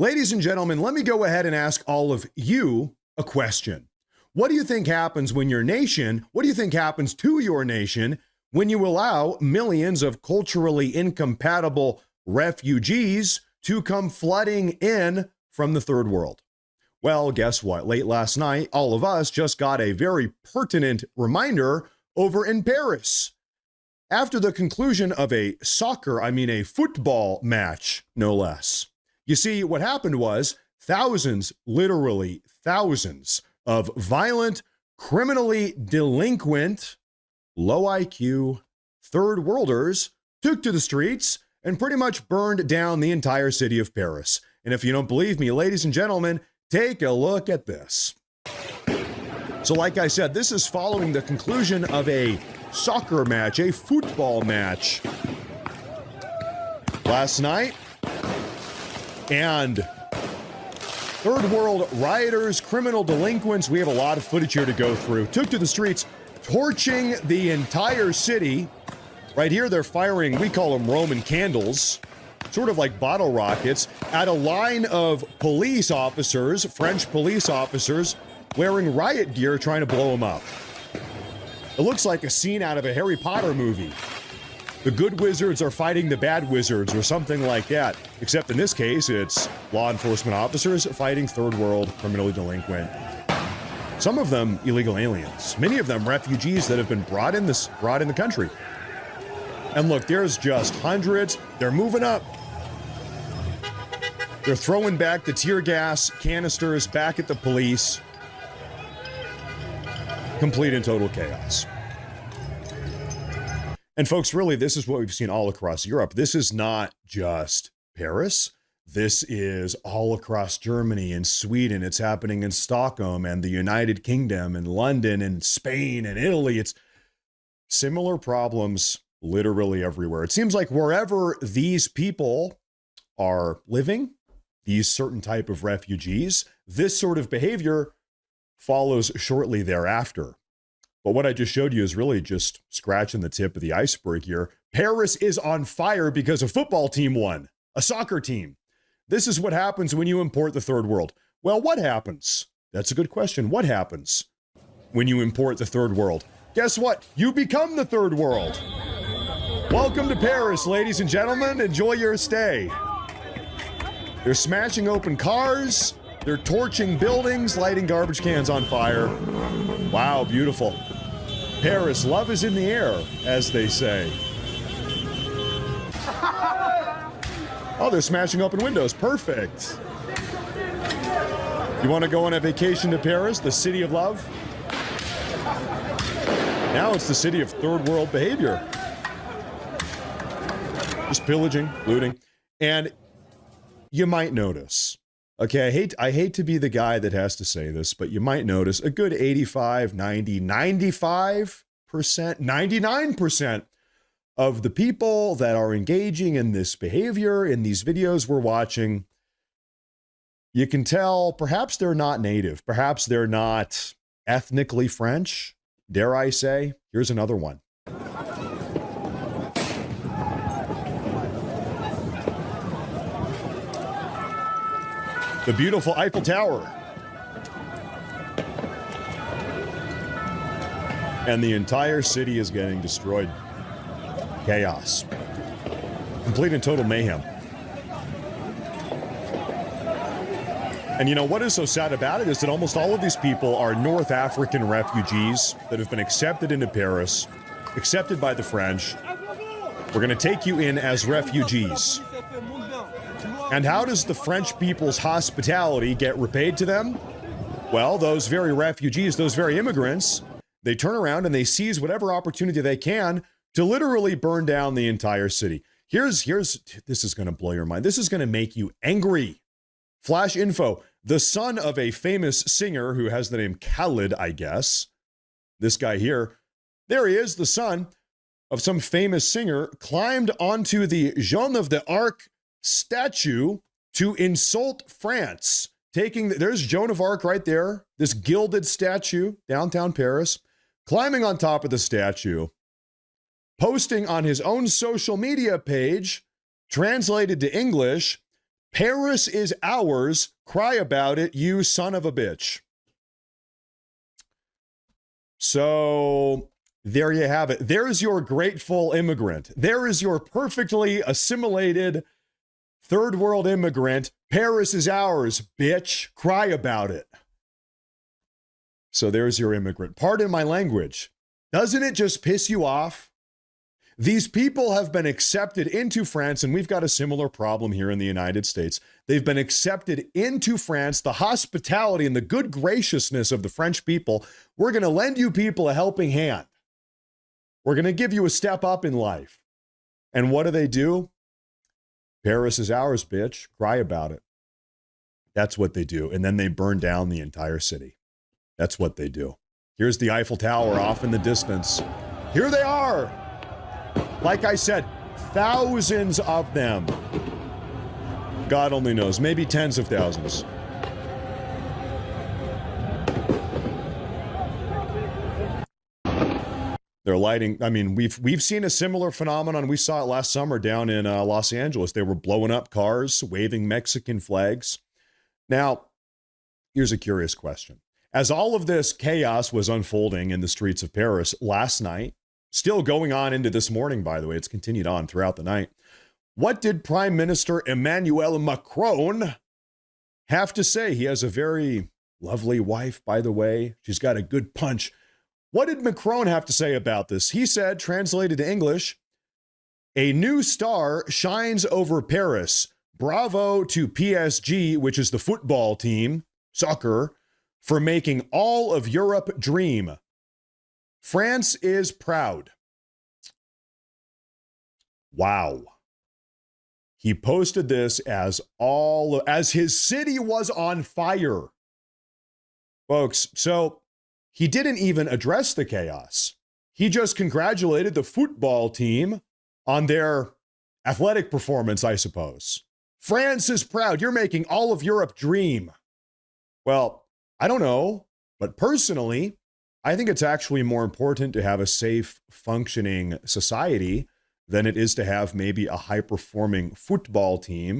Ladies and gentlemen, let me go ahead and ask all of you a question. What do you think happens when your nation, what do you think happens to your nation when you allow millions of culturally incompatible refugees to come flooding in from the third world? Well, guess what? Late last night, all of us just got a very pertinent reminder over in Paris. After the conclusion of a football match, no less. You see, what happened was thousands, literally thousands of violent, criminally delinquent, low IQ, third worlders took to the streets and pretty much burned down the entire city of Paris. And if you don't believe me, ladies and gentlemen, take a look at this. So like I said, this is following the conclusion of a soccer match, a football match last night. And third world rioters, criminal delinquents, we have a lot of footage here to go through, took to the streets, torching the entire city. Right here, they're firing, we call them Roman candles, sort of like bottle rockets, at a line of police officers, French police officers, wearing riot gear trying to blow them up. It looks like a scene out of a Harry Potter movie. The good wizards are fighting the bad wizards or something like that. Except in this case, it's law enforcement officers fighting third world criminally delinquent. Some of them illegal aliens. Many of them refugees that have been brought in the country. And look, there's just hundreds. They're moving up. They're throwing back the tear gas canisters back at the police. Complete and total chaos. And folks, really, this is what we've seen all across Europe. This is not just Paris. This is all across Germany and Sweden. It's happening in Stockholm and the United Kingdom and London and Spain and Italy. It's similar problems literally everywhere. It seems like wherever these people are living, these certain type of refugees, this sort of behavior follows shortly thereafter. But what I just showed you is really just scratching the tip of the iceberg here. Paris is on fire because a football team won, a soccer team. This is what happens when you import the third world. Well, what happens? That's a good question. What happens when you import the third world? Guess what? You become the third world. Welcome to Paris, ladies and gentlemen. Enjoy your stay. They're smashing open cars. They're torching buildings, lighting garbage cans on fire. Wow, beautiful. Paris, love is in the air, as they say. Oh, they're smashing open windows. Perfect. You want to go on a vacation to Paris, the city of love? Now it's the city of third world behavior. Just pillaging, looting. And you might notice, okay, I hate to be the guy that has to say this, but you might notice a good 85, 90, 95%, 99% of the people that are engaging in this behavior in these videos we're watching, you can tell perhaps they're not native. Perhaps they're not ethnically French, dare I say. Here's another one. The beautiful Eiffel Tower. And the entire city is getting destroyed. Chaos. Complete and total mayhem. And you know what is so sad about it is that almost all of these people are North African refugees that have been accepted into Paris, accepted by the French. We're going to take you in as refugees. And how does the French people's hospitality get repaid to them? Well, those very refugees, those very immigrants, they turn around and they seize whatever opportunity they can to literally burn down the entire city. This is going to blow your mind. This is going to make you angry. Flash info. The son of a famous singer who has the name Khaled, I guess. This guy here. There he is, the son of some famous singer, climbed onto the Joan of Arc statue to insult France. There's Joan of Arc right there, this gilded statue, downtown Paris, climbing on top of the statue, posting on his own social media page, translated to English, Paris is ours. Cry about it, you son of a bitch. So there you have it. There's your grateful immigrant. There is your perfectly assimilated third world immigrant. Paris is ours, bitch. Cry about it. So there's your immigrant. Pardon my language. Doesn't it just piss you off? These people have been accepted into France, and we've got a similar problem here in the United States. They've been accepted into France, the hospitality and the good graciousness of the French people. We're going to lend you people a helping hand. We're going to give you a step up in life. And what do? Paris is ours, bitch. Cry about it. That's what they do. And then they burn down the entire city. That's what they do. Here's the Eiffel Tower off in the distance. Here they are. Like I said, thousands of them. God only knows, maybe tens of thousands. They're lighting. I mean, we've seen a similar phenomenon. We saw it last summer down in Los Angeles. They were blowing up cars, waving Mexican flags. Now, here's a curious question. As all of this chaos was unfolding in the streets of Paris last night, still going on into this morning, by the way, it's continued on throughout the night, what did Prime Minister Emmanuel Macron have to say? He has a very lovely wife, by the way. She's got a good punch. What did Macron have to say about this? He said, translated to English, a new star shines over Paris. Bravo to PSG, which is the football team, soccer, for making all of Europe dream. France is proud. Wow. He posted this as his city was on fire. Folks, so he didn't even address the chaos. He just congratulated the football team on their athletic performance, I suppose. France is proud. You're making all of Europe dream. Well, I don't know, but personally, I think it's actually more important to have a safe, functioning society than it is to have maybe a high-performing football team